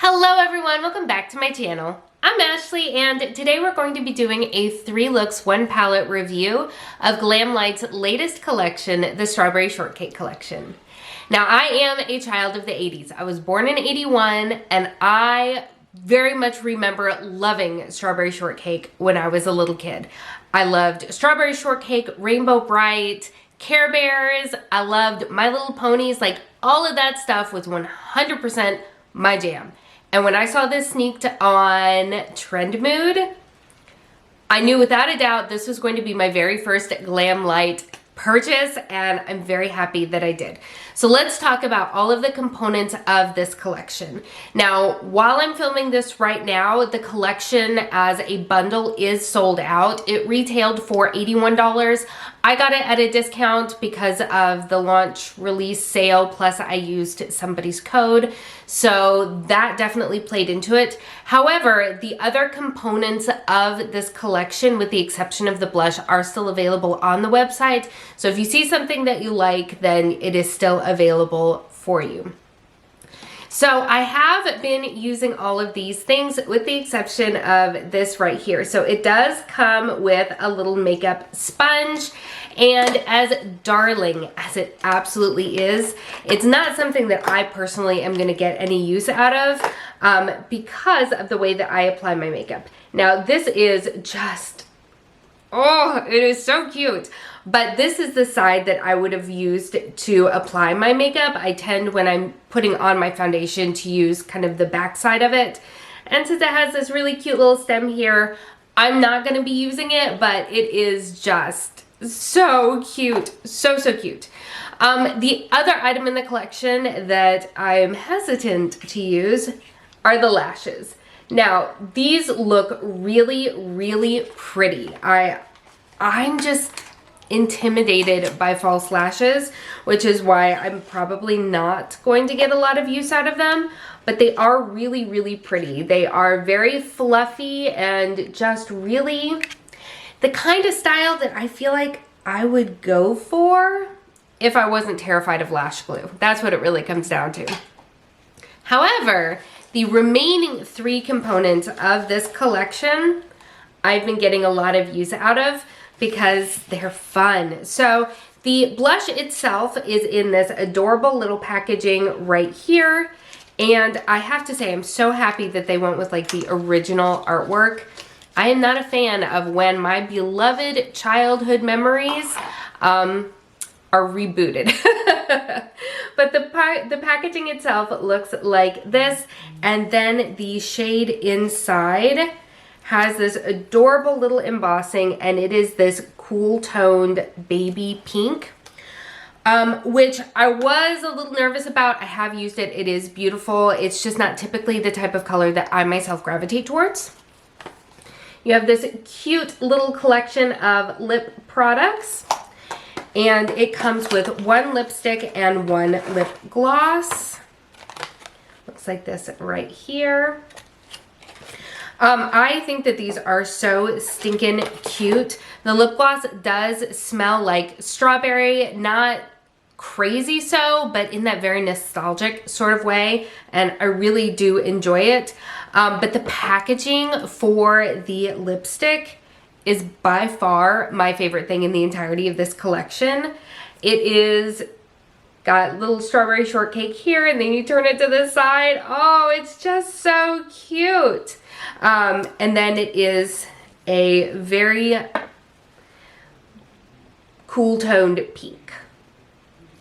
Hello everyone, welcome back to my channel. I'm Ashley and today we're going to be doing a 3 looks 1 palette review of Glamlite's latest collection, the Strawberry Shortcake collection. Now I am a child of the 80s. I was born in 81 and I very much remember loving Strawberry Shortcake when I was a little kid. I loved Strawberry Shortcake, Rainbow Bright, Care Bears, I loved My Little Ponies, like all of that stuff was 100% my jam. And when I saw this sneaked on Trend Mood, I knew without a doubt this was going to be my very first Glamlite purchase, and I'm very happy that I did. So let's talk about all of the components of this collection. Now, while I'm filming this right now, the collection as a bundle is sold out. It retailed for $81. I got it at a discount because of the launch release sale, plus I used somebody's code, so that definitely played into it. However, the other components of this collection, with the exception of the blush, are still available on the website. So if you see something that you like, then it is still available for you. So I have been using all of these things with the exception of this right here. So it does come with a little makeup sponge, and as darling as it absolutely is, it's not something that I personally am going to get any use out of because of the way that I apply my makeup. Now this is just, oh, it is so cute. But this is the side that I would have used to apply my makeup. I tend, when I'm putting on my foundation, to use kind of the back side of it. And since it has this really cute little stem here, I'm not going to be using it, but it is just so cute. So cute. The other item in the collection that I'm hesitant to use are the lashes. Now, these look really pretty. I'm just intimidated by false lashes, which is why I'm probably not going to get a lot of use out of them, but they are really pretty. They are very fluffy and just really the kind of style that I feel like I would go for if I wasn't terrified of lash glue. That's what it really comes down to. However, the remaining 3 components of this collection I've been getting a lot of use out of because they're fun. So the blush itself is in this adorable little packaging right here. And I have to say, I'm so happy that they went with like the original artwork. I am not a fan of when my beloved childhood memories are rebooted. But the packaging itself looks like this. And then the shade inside has this adorable little embossing, and it is this cool toned baby pink, which I was a little nervous about. I have used it. It is beautiful. It's just not typically the type of color that I myself gravitate towards. You have this cute little collection of lip products, and it comes with 1 lipstick and 1 lip gloss. Looks like this right here. I think that these are so stinking cute. The lip gloss does smell like strawberry, not crazy so, but in that very nostalgic sort of way, and I really do enjoy it. But the packaging for the lipstick is by far my favorite thing in the entirety of this collection. It is got little strawberry shortcake here, and then you turn it to the side. Oh, it's just so cute. And then it is a very cool toned pink.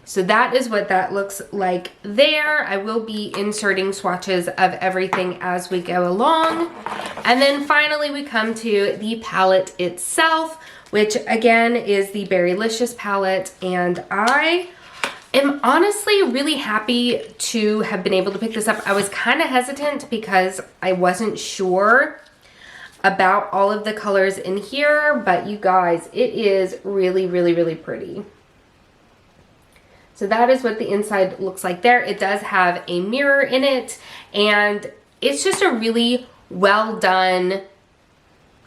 So that is what that looks like there. I will be inserting swatches of everything as we go along. And then finally we come to the palette itself, which again is the Berrylicious palette, and I am honestly really happy to have been able to pick this up. I was kind of hesitant because I wasn't sure about all of the colors in here, but you guys, it is really pretty. So that is what the inside looks like there. It does have a mirror in it, and it's just a really well done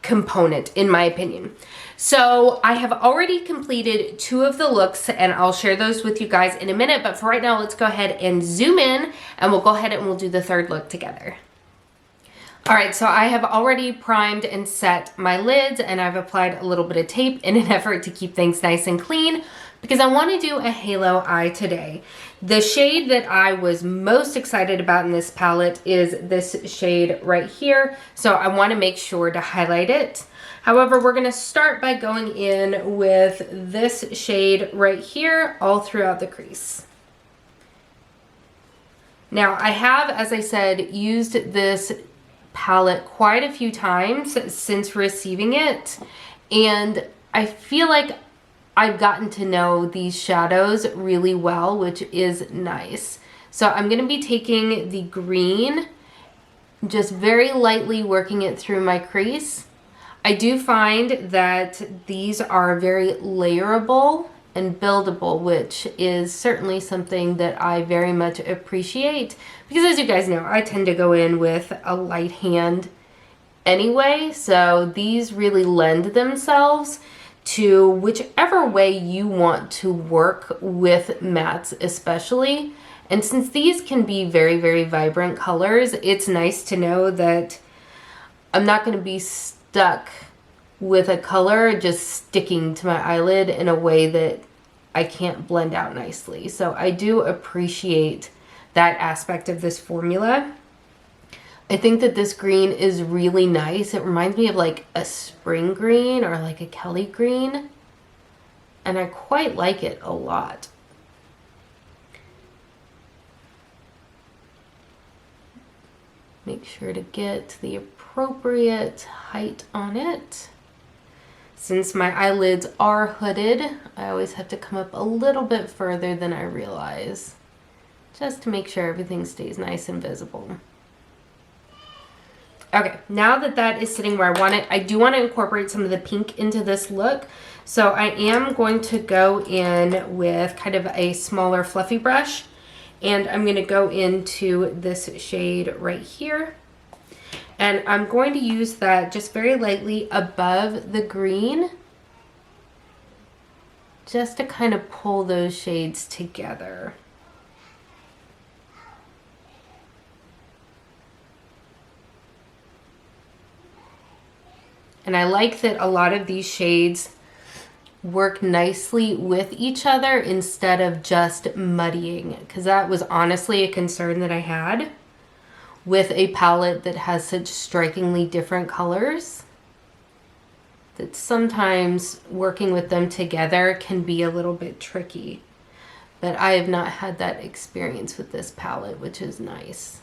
component, in my opinion. So I have already completed 2 of the looks, and I'll share those with you guys in a minute. But for right now, let's go ahead and zoom in, and we'll go ahead and we'll do the 3rd look together. All right, so I have already primed and set my lids, and I've applied a little bit of tape in an effort to keep things nice and clean because I want to do a halo eye today. The shade that I was most excited about in this palette is this shade right here, so I want to make sure to highlight it. However, we're going to start by going in with this shade right here all throughout the crease. Now, I have, as I said, used this palette quite a few times since receiving it, and I feel like I've gotten to know these shadows really well, which is nice. So I'm going to be taking the green, just very lightly working it through my crease. I do find that these are very layerable and buildable, which is certainly something that I very much appreciate because, as you guys know, I tend to go in with a light hand anyway, so these really lend themselves to whichever way you want to work with mattes especially. And since these can be very, very vibrant colors, it's nice to know that I'm not going to be stuck with a color just sticking to my eyelid in a way that I can't blend out nicely. So I do appreciate that aspect of this formula. I think that this green is really nice. It reminds me of like a spring green or like a Kelly green, and I quite like it a lot. Make sure to get the appropriate height on it. Since my eyelids are hooded, I always have to come up a little bit further than I realize, just to make sure everything stays nice and visible. Okay, now that that is sitting where I want it, I do want to incorporate some of the pink into this look. So I am going to go in with kind of a smaller fluffy brush, and I'm going to go into this shade right here. And I'm going to use that just very lightly above the green, just to kind of pull those shades together. And I like that a lot of these shades work nicely with each other instead of just muddying, because that was honestly a concern that I had with a palette that has such strikingly different colors, that sometimes working with them together can be a little bit tricky. But I have not had that experience with this palette, which is nice.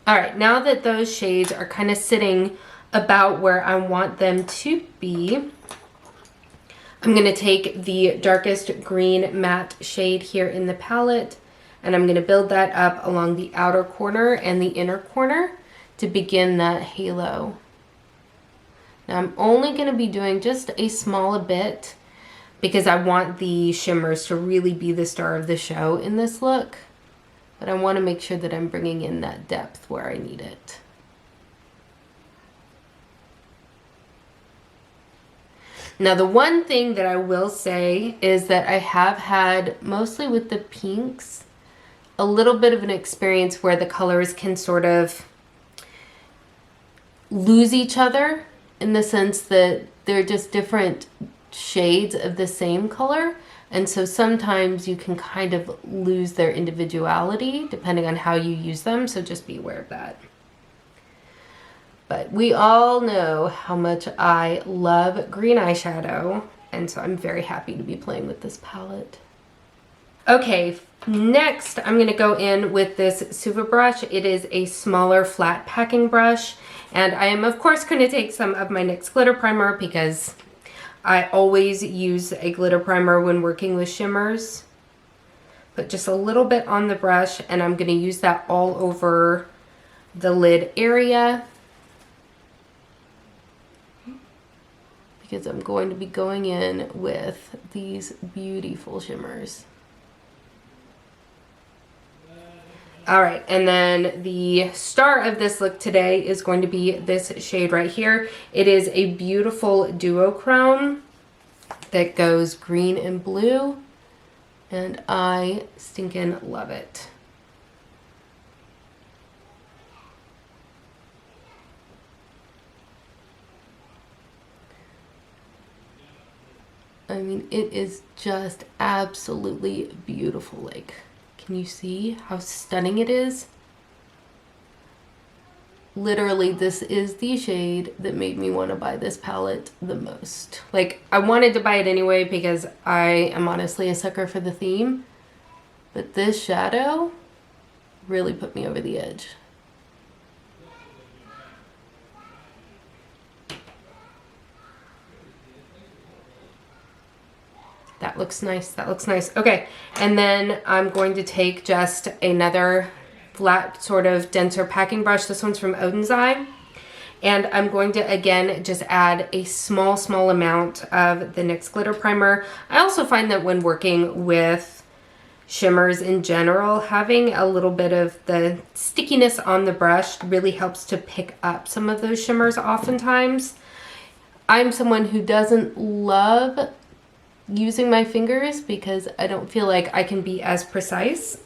All right, now that those shades are kind of sitting about where I want them to be, I'm going to take the darkest green matte shade here in the palette, and I'm going to build that up along the outer corner and the inner corner to begin that halo. Now I'm only going to be doing just a small bit because I want the shimmers to really be the star of the show in this look, but I want to make sure that I'm bringing in that depth where I need it. Now the one thing that I will say is that I have had, mostly with the pinks, a little bit of an experience where the colors can sort of lose each other in the sense that they're just different shades of the same color. And so sometimes you can kind of lose their individuality depending on how you use them. So just be aware of that. But we all know how much I love green eyeshadow, and so I'm very happy to be playing with this palette. Okay, next I'm going to go in with this Suva brush. It is a smaller flat packing brush, and I am of course going to take some of my NYX glitter primer because I always use a glitter primer when working with shimmers. Put just a little bit on the brush, and I'm going to use that all over the lid area, because I'm going to be going in with these beautiful shimmers. All right, and then the star of this look today is going to be this shade right here. It is a beautiful duochrome that goes green and blue, and I stinking love it. I mean, it is just absolutely beautiful. Like, can you see how stunning it is? Literally, this is the shade that made me want to buy this palette the most. Like, I wanted to buy it anyway because I am honestly a sucker for the theme. But this shadow really put me over the edge. That looks nice. That looks nice. Okay, and then I'm going to take just another flat, sort of denser packing brush. This one's from Odin's Eye. And I'm going to, again, just add a small amount of the NYX Glitter Primer. I also find that when working with shimmers in general, having a little bit of the stickiness on the brush really helps to pick up some of those shimmers oftentimes. I'm someone who doesn't love using my fingers because I don't feel like I can be as precise.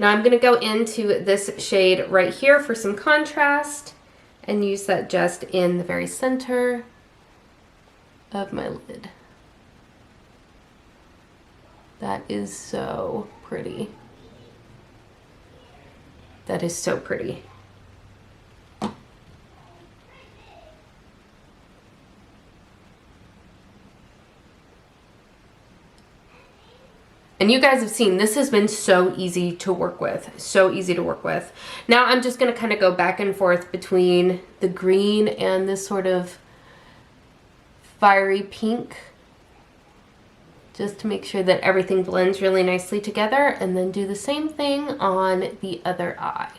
Now I'm going to go into this shade right here for some contrast and use that just in the very center of my lid. That is so pretty. That is so pretty. And you guys have seen, this has been so easy to work with. So easy to work with. Now I'm just going to kind of go back and forth between the green and this sort of fiery pink. Just to make sure that everything blends really nicely together. And then do the same thing on the other eye.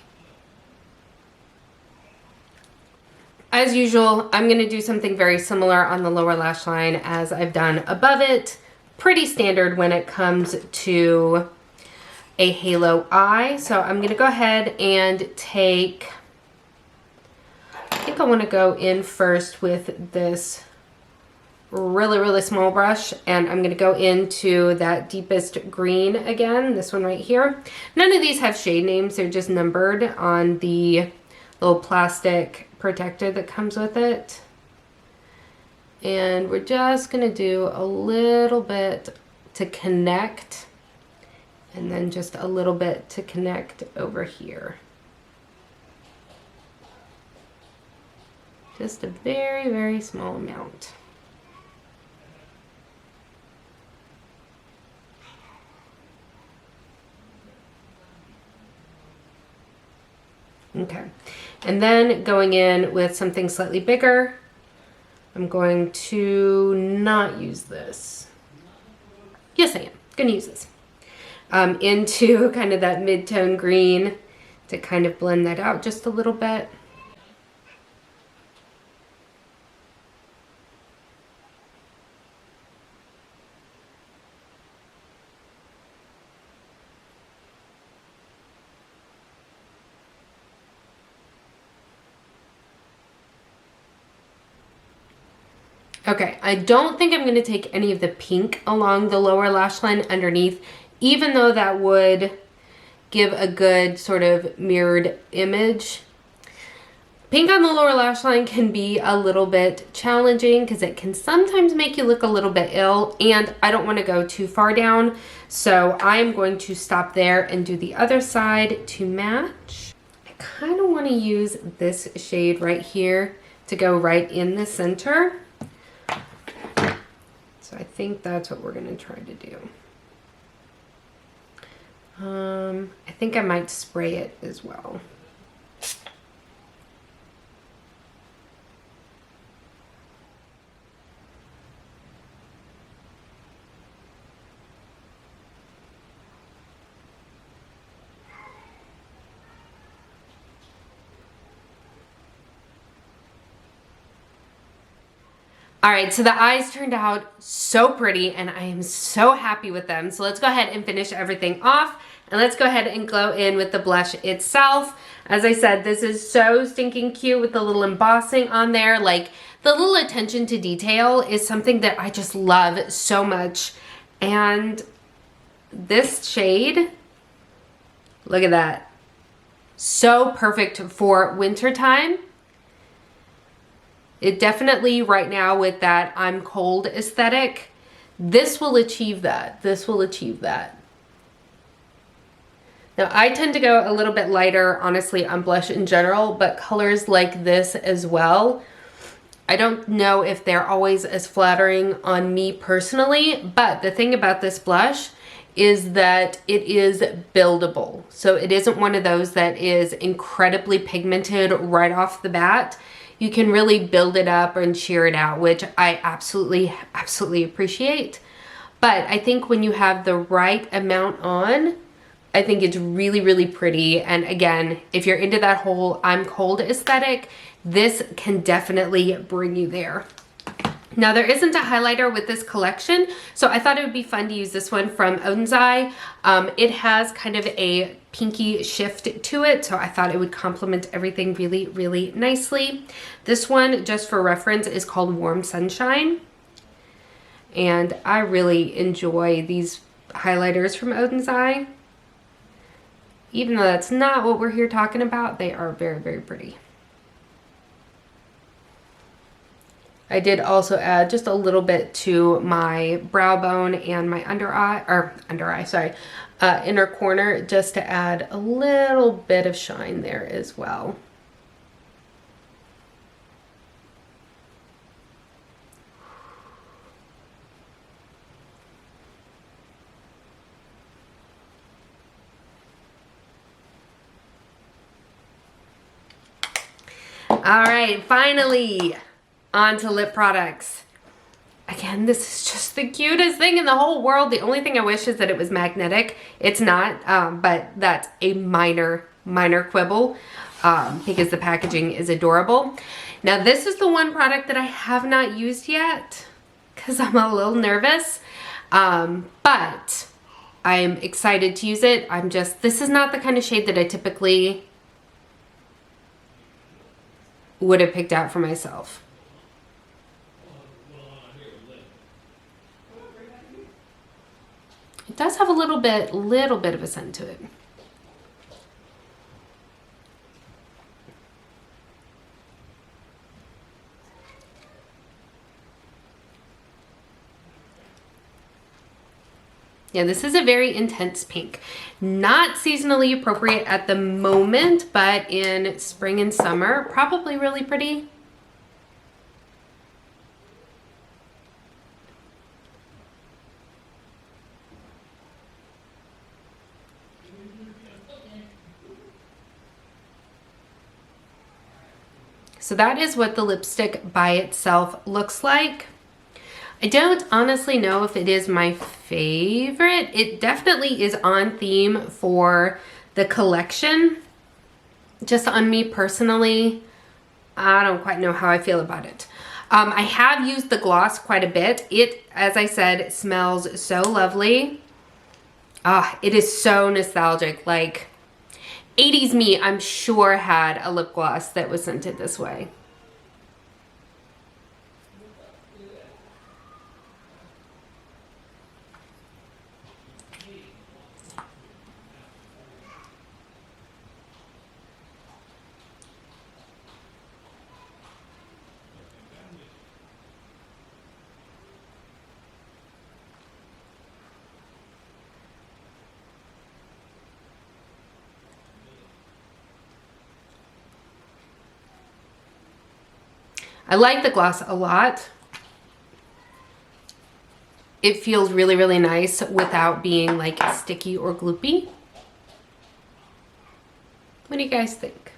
As usual, I'm going to do something very similar on the lower lash line as I've done above it. Pretty standard when it comes to a halo eye. So I'm going to go ahead and take, I think I want to go in first with this really small brush, and I'm going to go into that deepest green again, this one right here. None of these have shade names, they're just numbered on the little plastic protector that comes with it. And we're just going to do a little bit to connect, and then just a little bit to connect over here. Just a very small amount. Okay, and then going in with something slightly bigger, I'm going to not use this. Yes, I am going to use this. Into kind of that mid-tone green to kind of blend that out just a little bit. Okay, I don't think I'm going to take any of the pink along the lower lash line underneath, even though that would give a good sort of mirrored image. Pink on the lower lash line can be a little bit challenging because it can sometimes make you look a little bit ill, and I don't want to go too far down. So I'm going to stop there and do the other side to match. I kind of want to use this shade right here to go right in the center. So I think that's what we're going to try to do. I think I might spray it as well. All right, so the eyes turned out so pretty and I am so happy with them. So let's go ahead and finish everything off. And let's go ahead and go in with the blush itself. As I said, this is so stinking cute with the little embossing on there. Like, the little attention to detail is something that I just love so much. And this shade, look at that. So perfect for winter time. It definitely right now with that I'm cold aesthetic, this will achieve that. This will achieve that. Now I tend to go a little bit lighter, honestly, on blush in general, but colors like this as well, I don't know if they're always as flattering on me personally, but the thing about this blush is that it is buildable. So it isn't one of those that is incredibly pigmented right off the bat. You can really build it up and sheer it out, which I absolutely appreciate. But I think when you have the right amount on, I think it's really pretty. And again, if you're into that whole I'm cold aesthetic, this can definitely bring you there. Now there isn't a highlighter with this collection, so I thought it would be fun to use this one from Oden's Eye. It has kind of a pinky shift to it, so I thought it would complement everything really nicely. This one, just for reference, is called Warm Sunshine. And I really enjoy these highlighters from Oden's Eye. Even though that's not what we're here talking about, they are very pretty. I did also add just a little bit to my brow bone and my inner corner, just to add a little bit of shine there as well. All right, finally, on to lip products. Again, this is just the cutest thing in the whole world. The only thing I wish is that it was magnetic. It's not, but that's a minor quibble because the packaging is adorable. Now, this is the one product that I have not used yet because I'm a little nervous, but I'm excited to use it. This is not the kind of shade that I typically would have picked out for myself. It does have a little bit of a scent to it. Yeah, this is a very intense pink. Not seasonally appropriate at the moment, but in spring and summer, probably really pretty. So that is what the lipstick by itself looks like. I don't honestly know if it is my favorite. It definitely is on theme for the collection. Just on me personally, I don't quite know how I feel about it. I have used the gloss quite a bit. It, as I said, smells so lovely. It is so nostalgic. Like 80s me, I'm sure, had a lip gloss that was scented this way. I like the gloss a lot. It feels really nice without being like sticky or gloopy. What do you guys think?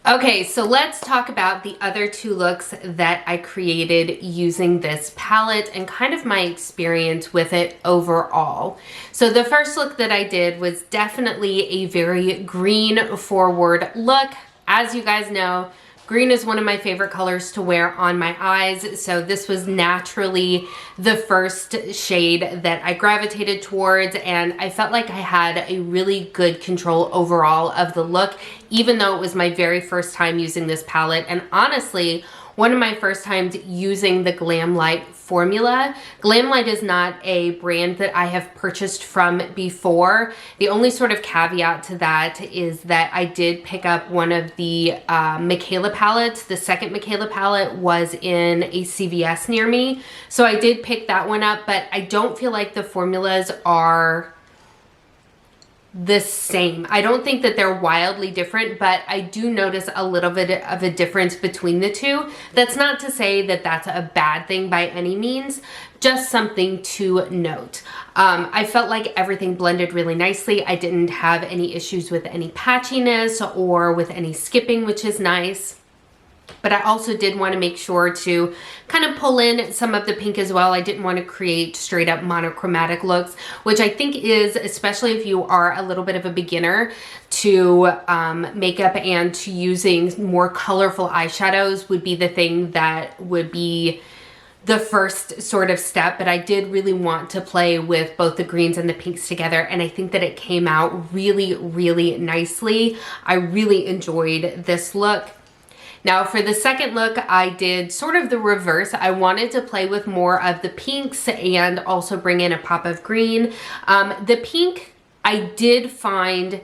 Okay, so let's talk about the other two looks that I created using this palette and kind of my experience with it overall. So the first look that I did was definitely a very green forward look. As you guys know, Green is one of my favorite colors to wear on my eyes, so this was naturally the first shade that I gravitated towards, and I felt like I had a really good control overall of the look, even though it was my very first time using this palette, and honestly, one of my first times using the Glamlite formula. Glamlite is not a brand that I have purchased from before. The only sort of caveat to that is that I did pick up one of the Michaela palettes. The second Michaela palette was in a CVS near me. So I did pick that one up, but I don't feel like the formulas are the same. I don't think that they're wildly different, but I do notice a little bit of a difference between the two. That's not to say that that's a bad thing by any means, just something to note. I felt like everything blended really nicely. I didn't have any issues with any patchiness or with any skipping, which is nice. But I also did want to make sure to kind of pull in some of the pink as well. I didn't want to create straight up monochromatic looks, which I think is, especially if you are a little bit of a beginner to makeup and to using more colorful eyeshadows, would be the thing that would be the first sort of step. But I did really want to play with both the greens and the pinks together, and I think that it came out really, really nicely. I really enjoyed this look. Now for the second look, I did sort of the reverse. I wanted to play with more of the pinks and also bring in a pop of green. The pink, I did find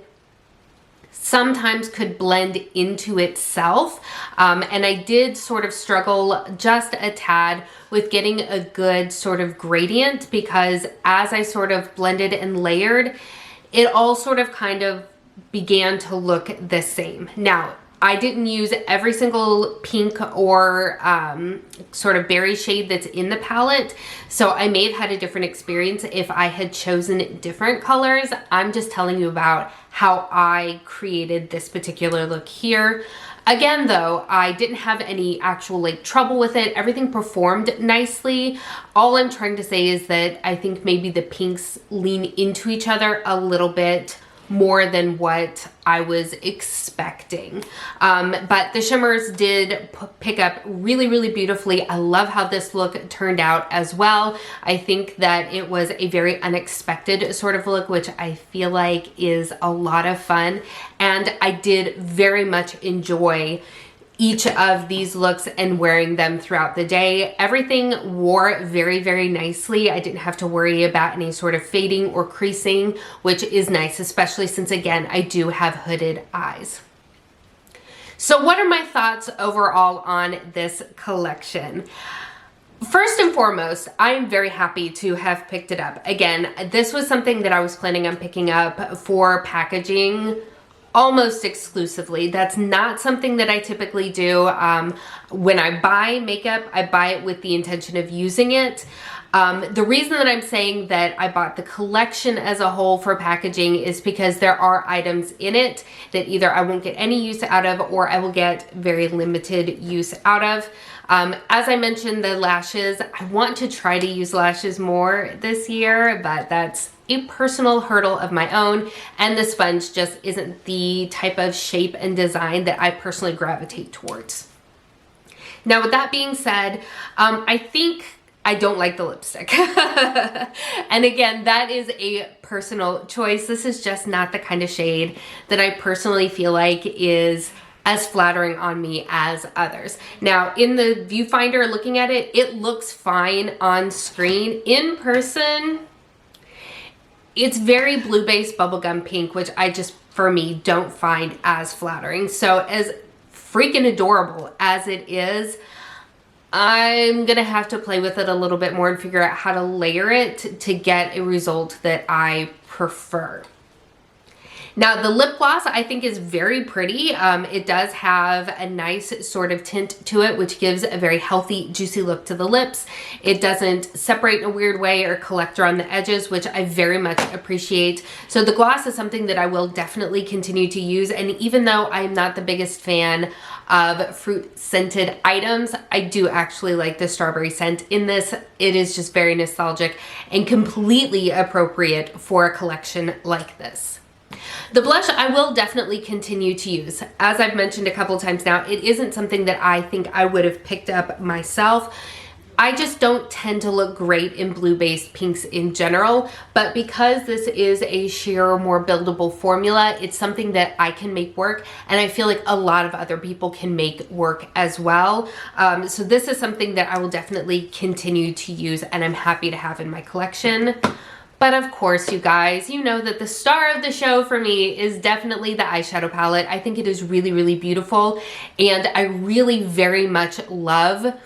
sometimes could blend into itself. And I did sort of struggle just a tad with getting a good sort of gradient, because as I sort of blended and layered, it all sort of kind of began to look the same. Now, I didn't use every single pink or sort of berry shade that's in the palette, so I may have had a different experience if I had chosen different colors. I'm just telling you about how I created this particular look here. Again, though, I didn't have any actual like trouble with it. Everything performed nicely. All I'm trying to say is that I think maybe the pinks lean into each other a little bit more than what I was expecting. But the shimmers did pick up really, really beautifully. I love how this look turned out as well. I think that it was a very unexpected sort of look, which I feel like is a lot of fun. And I did very much enjoy each of these looks and wearing them throughout the day. Everything wore very, very nicely. I didn't have to worry about any sort of fading or creasing, which is nice, especially since, again, I do have hooded eyes. So what are my thoughts overall on this collection? First and foremost, I am very happy to have picked it up. Again, this was something that I was planning on picking up for packaging almost exclusively. That's not something that I typically do. When I buy makeup, I buy it with the intention of using it. The reason that I'm saying that I bought the collection as a whole for packaging is because there are items in it that either I won't get any use out of or I will get very limited use out of. As I mentioned, the lashes, I want to try to use lashes more this year, but that's a personal hurdle of my own, and the sponge just isn't the type of shape and design that I personally gravitate towards. Now, with that being said, I think I don't like the lipstick. And again, that is a personal choice. This is just not the kind of shade that I personally feel like is as flattering on me as others. Now, in the viewfinder, looking at it, it looks fine on screen. In person, it's very blue-based bubblegum pink, which I just, for me, don't find as flattering. So as freaking adorable as it is, I'm gonna have to play with it a little bit more and figure out how to layer it to get a result that I prefer. Now, the lip gloss I think is very pretty. It does have a nice sort of tint to it, which gives a very healthy, juicy look to the lips. It doesn't separate in a weird way or collect around the edges, which I very much appreciate. So the gloss is something that I will definitely continue to use. And even though I'm not the biggest fan of fruit scented items, I do actually like the strawberry scent in this. It is just very nostalgic and completely appropriate for a collection like this. The blush I will definitely continue to use. As I've mentioned a couple times now, it isn't something that I think I would have picked up myself. I just don't tend to look great in blue-based pinks in general, but because this is a sheer, more buildable formula, it's something that I can make work, and I feel like a lot of other people can make work as well. So this is something that I will definitely continue to use, and I'm happy to have in my collection. But of course, you guys, you know that the star of the show for me is definitely the eyeshadow palette. I think it is really, really beautiful, and I really very much love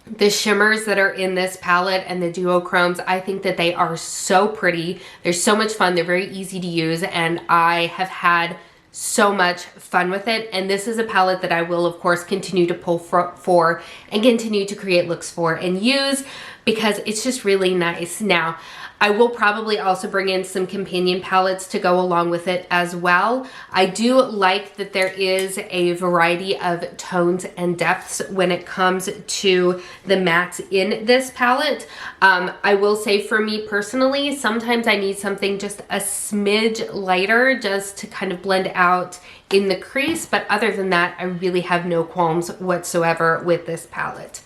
the shimmers that are in this palette and the duochromes. I think that they are so pretty. They're so much fun. They're very easy to use, and I have had so much fun with it. And this is a palette that I will, of course, continue to pull for and continue to create looks for and use, because it's just really nice. Now, I will probably also bring in some companion palettes to go along with it as well. I do like that there is a variety of tones and depths when it comes to the mattes in this palette. I will say for me personally, sometimes I need something just a smidge lighter just to kind of blend out in the crease, but other than that, I really have no qualms whatsoever with this palette.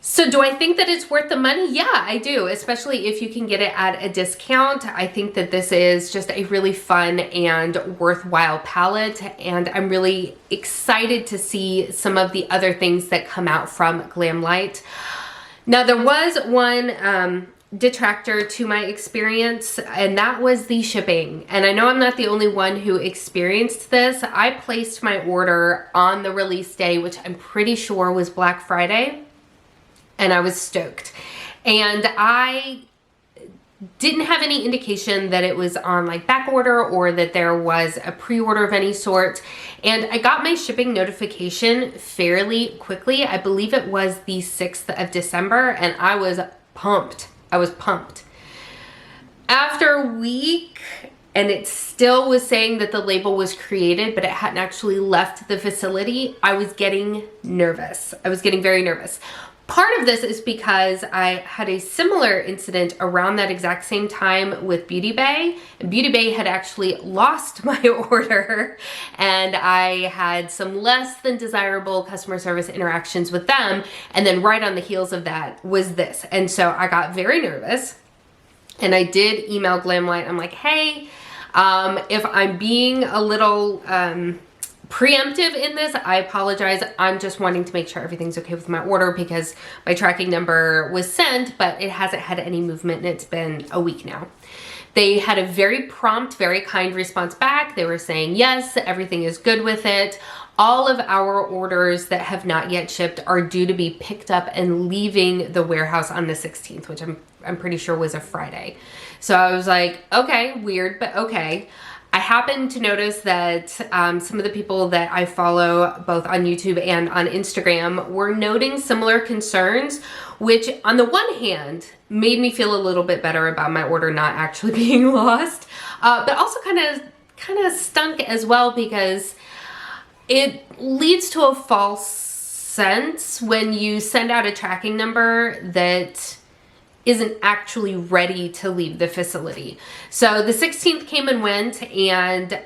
So do I think that it's worth the money? Yeah, I do, especially if you can get it at a discount. I think that this is just a really fun and worthwhile palette, and I'm really excited to see some of the other things that come out from Glamlite. Now, there was one detractor to my experience, and that was the shipping. And I know I'm not the only one who experienced this. I placed my order on the release day, which I'm pretty sure was Black Friday, and I was stoked. And I didn't have any indication that it was on like back order or that there was a pre-order of any sort. And I got my shipping notification fairly quickly. I believe it was the 6th of December, and I was pumped. I was pumped. After a week, and it still was saying that the label was created, but it hadn't actually left the facility, I was getting nervous. I was getting very nervous. Part of this is because I had a similar incident around that exact same time with Beauty Bay. Beauty Bay had actually lost my order, and I had some less than desirable customer service interactions with them. And then right on the heels of that was this. And so I got very nervous, and I did email Glamlite. I'm like, hey, if I'm being a little preemptive in this, I apologize. I'm just wanting to make sure everything's okay with my order because my tracking number was sent, but it hasn't had any movement, and it's been a week now. They had a very prompt, very kind response back. They were saying, yes, everything is good with it. All of our orders that have not yet shipped are due to be picked up and leaving the warehouse on the 16th, which I'm pretty sure was a Friday. So I was like, okay, weird, but okay. I happened to notice that some of the people that I follow both on YouTube and on Instagram were noting similar concerns, which on the one hand made me feel a little bit better about my order not actually being lost, but also kind of stunk as well, because it leads to a false sense when you send out a tracking number that isn't actually ready to leave the facility. So the 16th came and went, and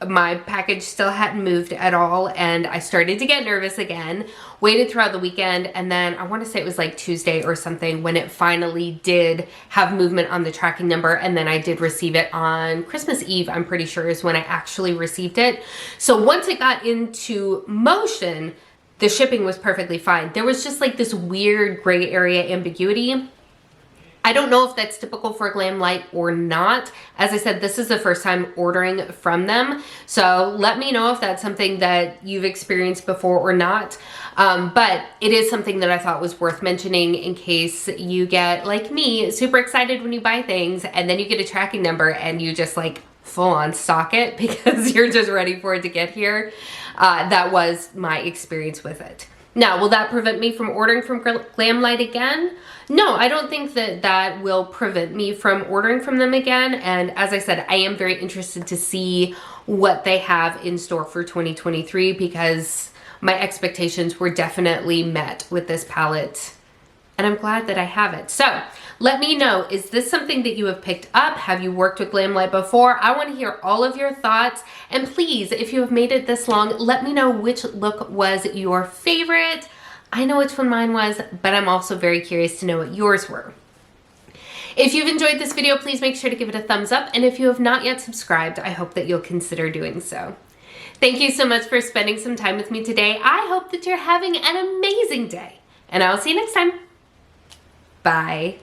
my package still hadn't moved at all, and I started to get nervous again. Waited throughout the weekend, and then I want to say it was like Tuesday or something when it finally did have movement on the tracking number, and then I did receive it on Christmas Eve, I'm pretty sure is when I actually received it. So once it got into motion, the shipping was perfectly fine. There was just like this weird gray area ambiguity. I don't know if that's typical for Glamlite or not. As I said, this is the first time ordering from them. So let me know if that's something that you've experienced before or not. But it is something that I thought was worth mentioning in case you get, like me, super excited when you buy things and then you get a tracking number and you just like full on stock it because you're just ready for it to get here. That was my experience with it. Now, will that prevent me from ordering from Glamlite again? No, I don't think that that will prevent me from ordering from them again. And as I said, I am very interested to see what they have in store for 2023 because my expectations were definitely met with this palette and I'm glad that I have it. So let me know, is this something that you have picked up? Have you worked with Glamlite before? I want to hear all of your thoughts. And please, if you have made it this long, let me know which look was your favorite. I know which one mine was, but I'm also very curious to know what yours were. If you've enjoyed this video, please make sure to give it a thumbs up. And if you have not yet subscribed, I hope that you'll consider doing so. Thank you so much for spending some time with me today. I hope that you're having an amazing day, and I'll see you next time. Bye.